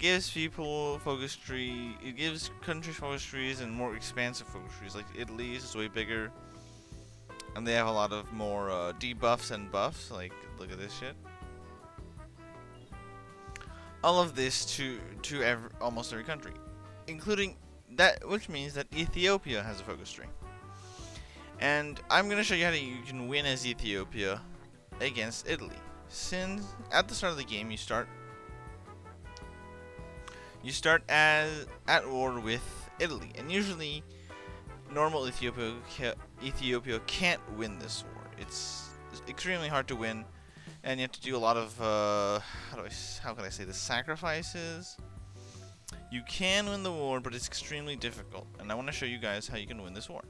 gives people focus tree. It gives countries focus trees and more expansive focus trees. Like Italy's is way bigger, and they have a lot of more debuffs and buffs. Like, look at this shit. All of this to almost every country, including that, which means that Ethiopia has a focus tree. And I'm gonna show you how you can win as Ethiopia against Italy. Since at the start of the game you start as at war with Italy, and usually normal Ethiopia can't win this war. It's extremely hard to win, and you have to do a lot of how can I say this, sacrifices. You can win the war, but it's extremely difficult, and I want to show you guys how you can win this war.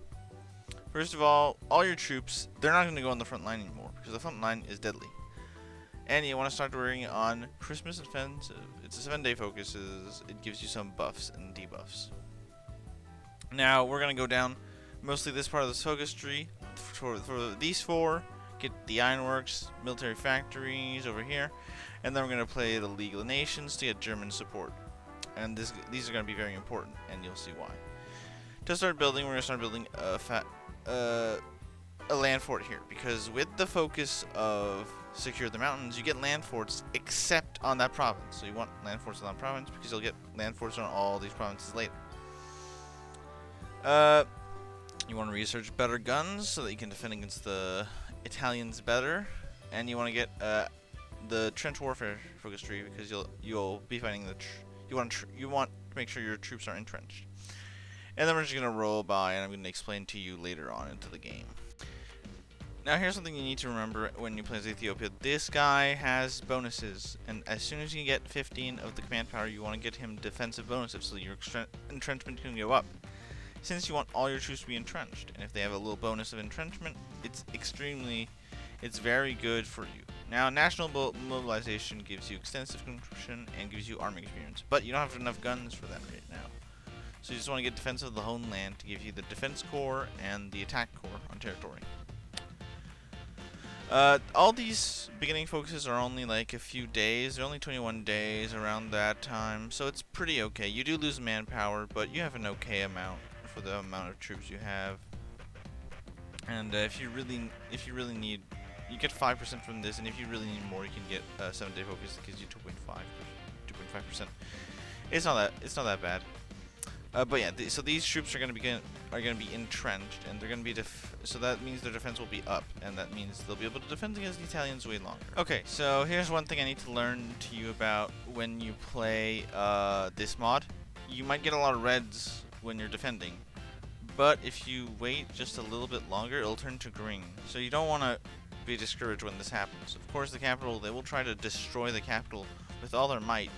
First of all your troops, they're not going to go on the front line anymore because the front line is deadly. And you want to start working on Christmas Offensive. It's a 7-day focuses. It gives you some buffs and debuffs. Now we're going to go down mostly this part of this focus tree for these four. Get the ironworks, military factories over here, and then we're going to play the League of the Nations to get German support. And these are going to be very important, and you'll see why. To start building, we're going to start building a land fort here, because with the focus of secure the mountains, you get land forts except on that province. So you want land forts on that province because you'll get land forts on all these provinces later. You want to research better guns so that you can defend against the Italians better, and you want to get the trench warfare focus tree because you'll be fighting you want to make sure your troops are entrenched. And then we're just gonna roll by, and I'm gonna explain to you later on into the game. Now here's something you need to remember when you play as Ethiopia. This guy has bonuses, and as soon as you get 15 of the command power, you want to get him defensive bonuses so your entrenchment can go up. Since you want all your troops to be entrenched, and if they have a little bonus of entrenchment, it's very good for you. Now, national mobilization gives you extensive conscription and gives you army experience, but you don't have enough guns for that right now. So you just want to get defense of the homeland to give you the defense corps and the attack corps on territory. All these beginning focuses are only like a few days. They're only 21 days around that time, so it's pretty okay. You do lose manpower, but you have an okay amount for the amount of troops you have. And if you really need, you get 5% from this, and if you really need more, you can get 7-day focus that gives you 2.5%. It's not that bad. But yeah, so these troops are gonna be entrenched, and they're gonna be so that means their defense will be up, and that means they'll be able to defend against the Italians way longer. Okay, so here's one thing I need to learn to you about when you play this mod. You might get a lot of reds when you're defending, but if you wait just a little bit longer, it'll turn to green. So you don't want to be discouraged when this happens. Of course, the capital, they will try to destroy the capital with all their might.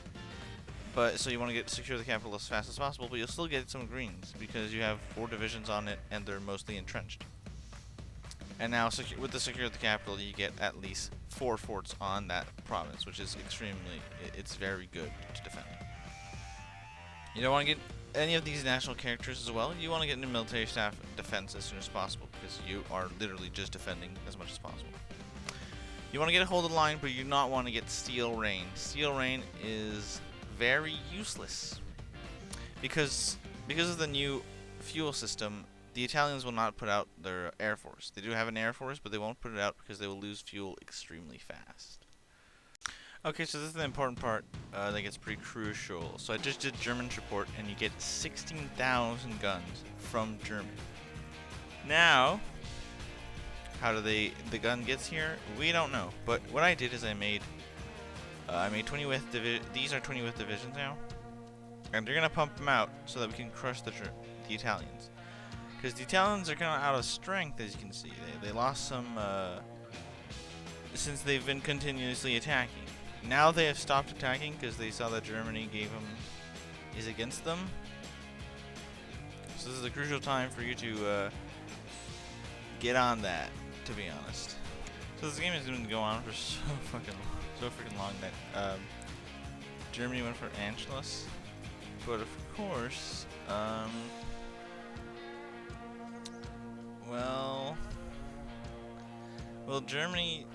But so you want to secure the capital as fast as possible, but you'll still get some greens because you have 4 divisions on it and they're mostly entrenched. And now with the secure the capital, you get at least 4 forts on that province, which is it's very good to defend. You don't want to get any of these national characters as well. You want to get into military staff defense as soon as possible because you are literally just defending as much as possible. You want to get a hold of the line, but you do not want to get Steel Rain. Steel Rain is very useless because of the new fuel system. The Italians will not put out their air force. They do have an air force, but they won't put it out because they will lose fuel extremely fast. Okay, so this is the important part that gets pretty crucial. So I just did German support, and you get 16,000 guns from Germany. Now, how the gun gets here, we don't know. But what I did is I made 20 width these are 20 width divisions now, and they're gonna pump them out so that we can crush the Italians. Because the Italians are kind of out of strength, as you can see. They lost some since they've been continuously attacking. Now they have stopped attacking because they saw that Germany is against them. So this is a crucial time for you to get on that, to be honest. So this game is going to go on for so freaking long that Germany went for Anschluss, but of course, well, Germany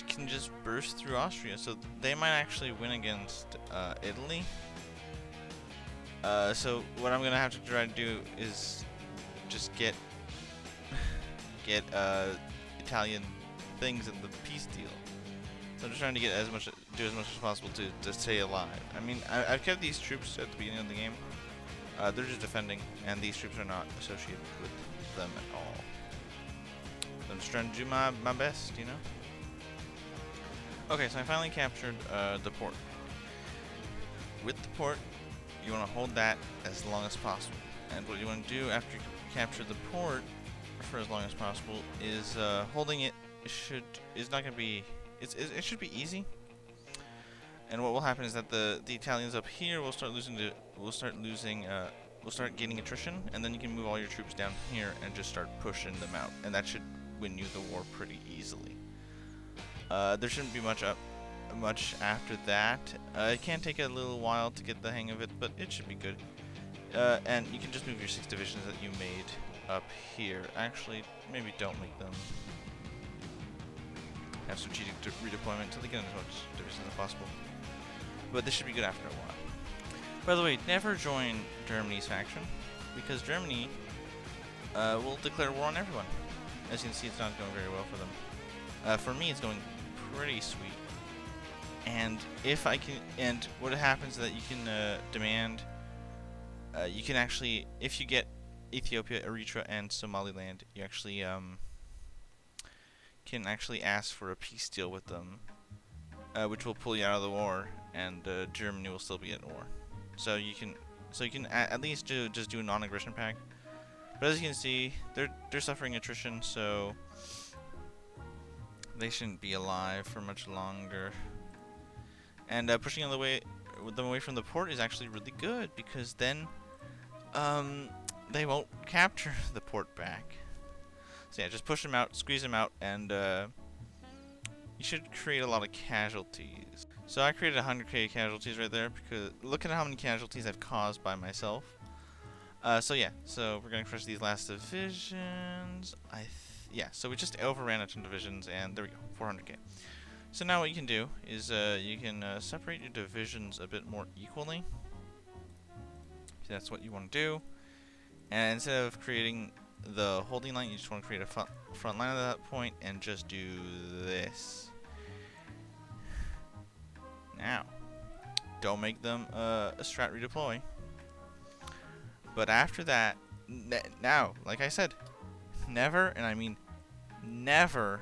can just burst through Austria, so they might actually win against Italy. So what I'm gonna have to try to do is just get Italian things in the peace deal. So I'm just trying to get do as much as possible to stay alive. I mean, I've kept these troops at the beginning of the game. They're just defending, and these troops are not associated with them at all. So I'm just trying to do my best, you know? Okay, so I finally captured the port. With the port, you want to hold that as long as possible. And what you want to do after you capture the port for as long as possible is holding it is not going to be it should be easy. And what will happen is that the Italians up here will start gaining attrition, and then you can move all your troops down here and just start pushing them out, and that should win you the war pretty easily. There shouldn't be much after that. It can take a little while to get the hang of it, but it should be good. And you can just move your 6 divisions that you made up here. Actually, maybe don't make them have strategic redeployment until they get as much divisions as possible. But this should be good after a while. By the way, never join Germany's faction, because Germany will declare war on everyone. As you can see, it's not going very well for them. For me, it's going pretty sweet. And what happens is that you can demand, you can actually, if you get Ethiopia, Eritrea, and Somaliland, you actually can actually ask for a peace deal with them, which will pull you out of the war, and Germany will still be at war. So you can at least just do a non-aggression pact. But as you can see, they're suffering attrition, so they shouldn't be alive for much longer. And pushing them away from the port is actually really good, because then they won't capture the port back. So yeah, just push them out, squeeze them out, and you should create a lot of casualties. So I created 100k casualties right there, because look at how many casualties I've caused by myself. So yeah, so we're gonna crush these last divisions. Yeah, so we just overran a ton of divisions, and there we go, 400k. So now what you can do is you can separate your divisions a bit more equally. If that's what you want to do. And instead of creating the holding line, you just want to create a front line at that point and just do this. Now, don't make them a strat redeploy. But after that, now, like I said, never, and I mean never,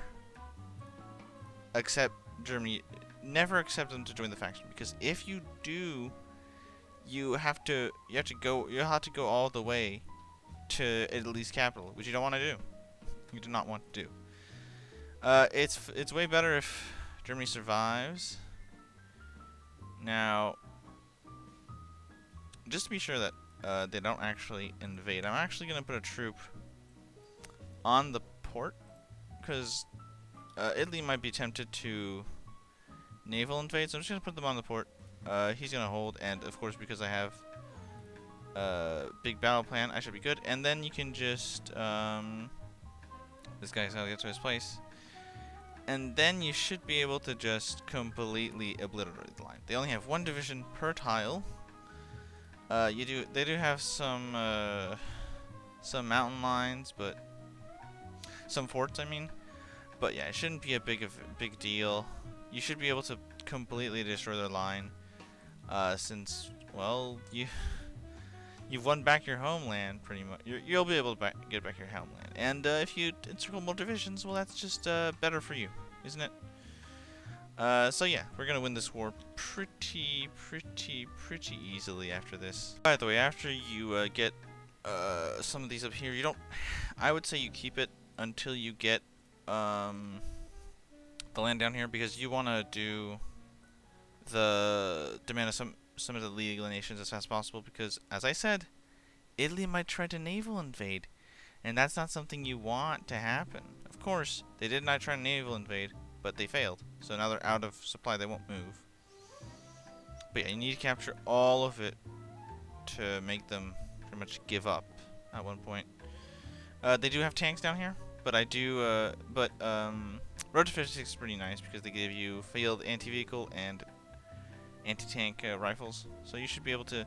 accept Germany. Never accept them to join the faction, because if you do, you have to go all the way to Italy's capital, which you don't want to do. You do not want to do. It's way better if Germany survives. Now, just to be sure that they don't actually invade, I'm actually gonna put a troop on the port, because Italy might be tempted to naval invade, so I'm just gonna put them on the port. He's gonna hold, and of course, because I have big battle plan, I should be good. And then you can just this guy's gotta get to his place, and then you should be able to just completely obliterate the line. They only have 1 division per tile. They do have some mountain lines, but some forts, I mean. But yeah, it shouldn't be a big deal. You should be able to completely destroy their line, since, well, you've won back your homeland, pretty much. You'll be able to get back your homeland. And if you encircle more divisions, well, that's just better for you, isn't it? So yeah, we're gonna win this war pretty easily after this. By the way, after you get some of these up here, I would say you keep it until you get the land down here, because you want to do the demand of some of the legal nations as fast as possible, because, as I said, Italy might try to naval invade, and that's not something you want to happen. Of course, they did not try to naval invade, but they failed, so now they're out of supply, they won't move. But yeah, you need to capture all of it to make them pretty much give up at one point. They do have tanks down here, but Road to 56 is pretty nice, because they give you field anti-vehicle and anti-tank rifles, so you should be able to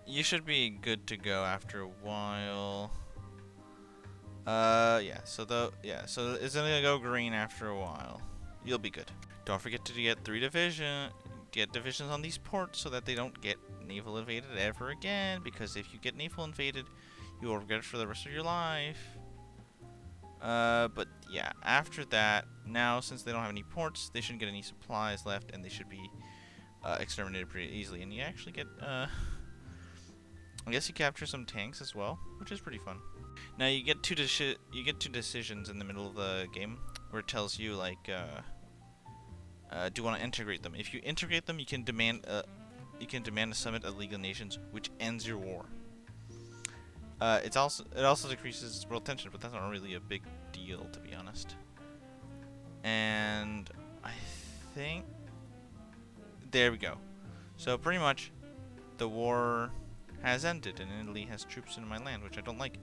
you should be good to go after a while. Yeah. So it's gonna go green after a while. You'll be good. Don't forget to get get divisions on these ports so that they don't get naval invaded ever again. Because if you get naval invaded, you will regret it for the rest of your life. But yeah, after that, now since they don't have any ports, they shouldn't get any supplies left, and they should be exterminated pretty easily. And you actually get, I guess you capture some tanks as well, which is pretty fun. Now you get two decisions in the middle of the game where it tells you like, do you want to integrate them? If you integrate them, you can demand a summit of League of Nations, which ends your war. It also decreases world tension, but that's not really a big deal, to be honest. And I think there we go. So pretty much, the war has ended, and Italy has troops in my land, which I don't like.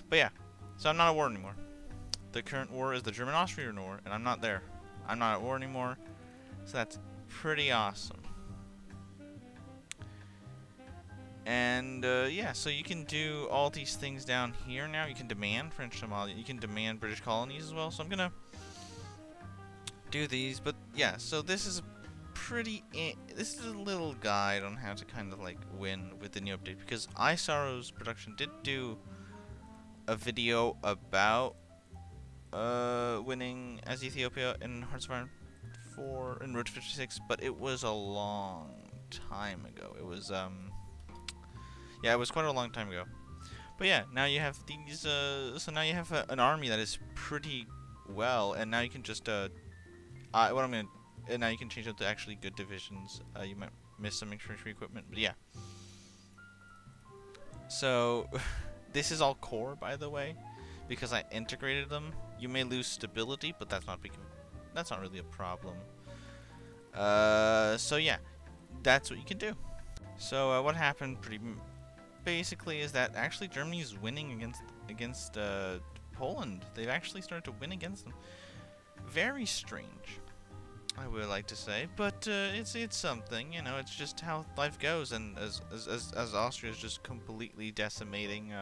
But yeah, so I'm not at war anymore. The current war is the German-Austrian war, and I'm not there. I'm not at war anymore, so that's pretty awesome. And yeah, so you can do all these things down here now. You can demand French Somalia. You can demand British colonies as well. So I'm gonna do these. But yeah, so this is this is a little guide on how to kind of like win with the new update, because iSorrow's production did do a video about winning as Ethiopia in Hearts of Iron 4 in Road to 56, but it was a long time ago. It was yeah, it was quite a long time ago. But yeah, now you have these, so now you have an army that is pretty well, and now you can just, and now you can change up to actually good divisions. You might miss some infantry equipment, but yeah. So, this is all core, by the way, because I integrated them. You may lose stability, but that's not really a problem. So yeah, that's what you can do. So, what happened basically is that actually Germany is winning against Poland. They've actually started to win against them. Very strange, I would like to say, but it's something, you know. It's just how life goes, and as Austria is just completely decimating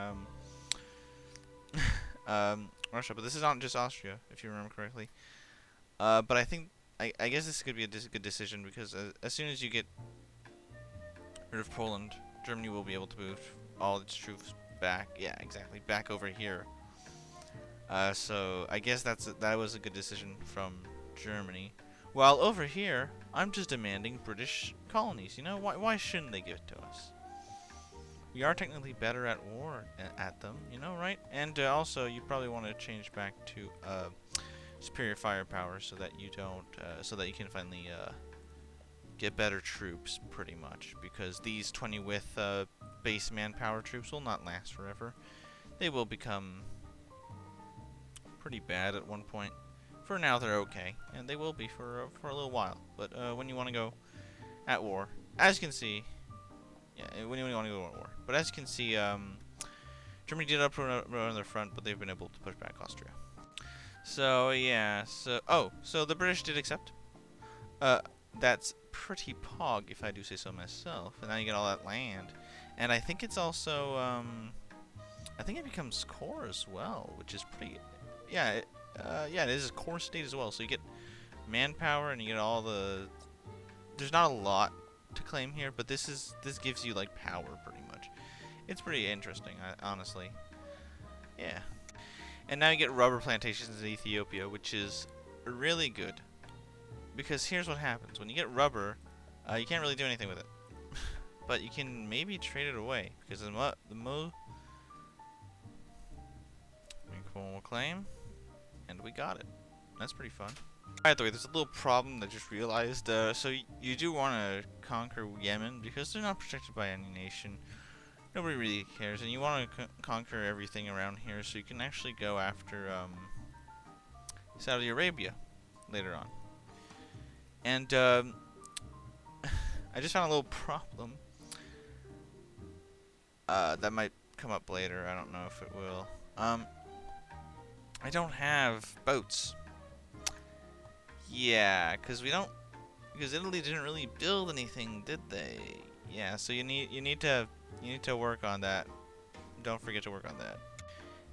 Russia. But this is not just Austria, if you remember correctly. But I guess this could be a good decision, because as soon as you get rid of Poland, Germany will be able to move all its troops back. Yeah, exactly, back over here. So I guess that was a good decision from Germany. While over here, I'm just demanding British colonies. You know, why shouldn't they give it to us? We are technically better at war at them, you know, right? And also, you probably want to change back to superior firepower, so that you don't, so that you can finally get better troops, pretty much, because these 20 with base manpower troops will not last forever. They will become pretty bad at one point. For now, they're okay, and they will be for a little while. But when you want to go at war, as you can see, yeah, when you want to go at war. But as you can see, Germany did up on their front, but they've been able to push back Austria. So yeah, so the British did accept. That's pretty pog, if I do say so myself. And now you get all that land, and I think it's also I think it becomes core as well, which is pretty. Yeah, yeah, it is a core state as well. So you get manpower, and you get all the. There's not a lot to claim here, but this gives you like power pretty much. It's pretty interesting, honestly. Yeah. And now you get rubber plantations in Ethiopia, which is really good. Because here's what happens. When you get rubber, you can't really do anything with it. But you can maybe trade it away. Because we'll claim. And we got it. That's pretty fun. By the way, there's a little problem that I just realized. So you do want to conquer Yemen, because they're not protected by any nation. Nobody really cares. And you want to conquer everything around here, so you can actually go after Saudi Arabia later on. And I just found a little problem that might come up later. I don't know if it will. I don't have boats. Yeah, because Italy didn't really build anything, did they? Yeah, so you need to You need to work on that. Don't forget to work on that.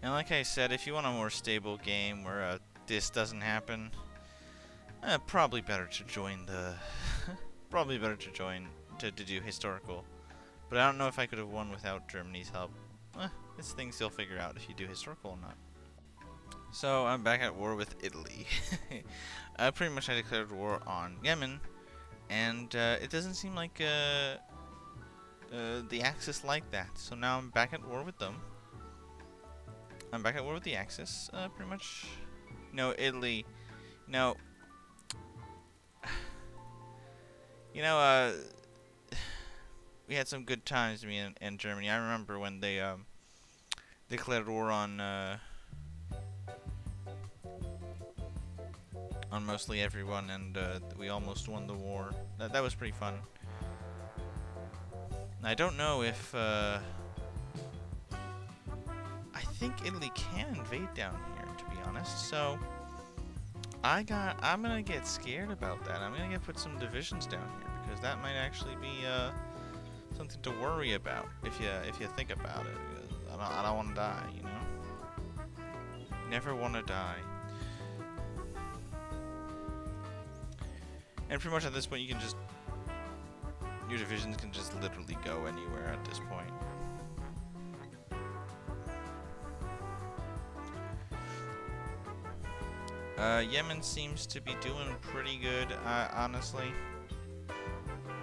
And like I said, if you want a more stable game where this doesn't happen, probably better to join the... probably better to join to do historical. But I don't know if I could have won without Germany's help. It's things you'll figure out if you do historical or not. So I'm back at war with Italy. Pretty much I declared war on Yemen, and it doesn't seem like the Axis like that. So now I'm back at war with them. I'm back at war with the Axis, pretty much. No, Italy. No. You know, we had some good times, me and Germany. I remember when they declared war on mostly everyone, and we almost won the war. That was pretty fun. I don't know if I think Italy can invade down here, to be honest. So I'm gonna get scared about that. I'm gonna put some divisions down here because that might actually be something to worry about if you think about it. I don't want to die, you know. Never want to die. And pretty much at this point, you can just your divisions can just literally go anywhere at this point. Yemen seems to be doing pretty good, honestly.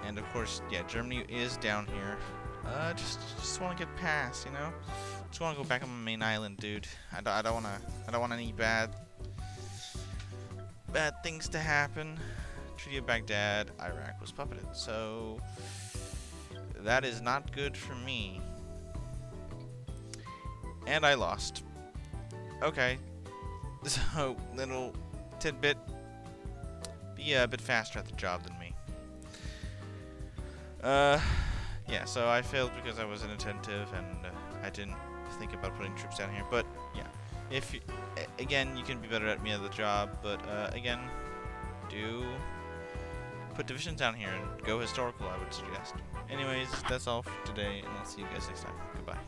And of course, yeah, Germany is down here. Just want to get past, you know. Just want to go back on my main island, dude. I don't want any bad things to happen. Treaty of Baghdad, Iraq was puppeted, so that is not good for me. And I lost. Okay. So, little tidbit. Be a bit faster at the job than me. Yeah, so I failed because I was inattentive and I didn't think about putting troops down here. But, yeah. If you, again, you can be better at me at the job, but, again, do put divisions down here and go historical, I would suggest. Anyways, that's all for today, and I'll see you guys next time. Goodbye.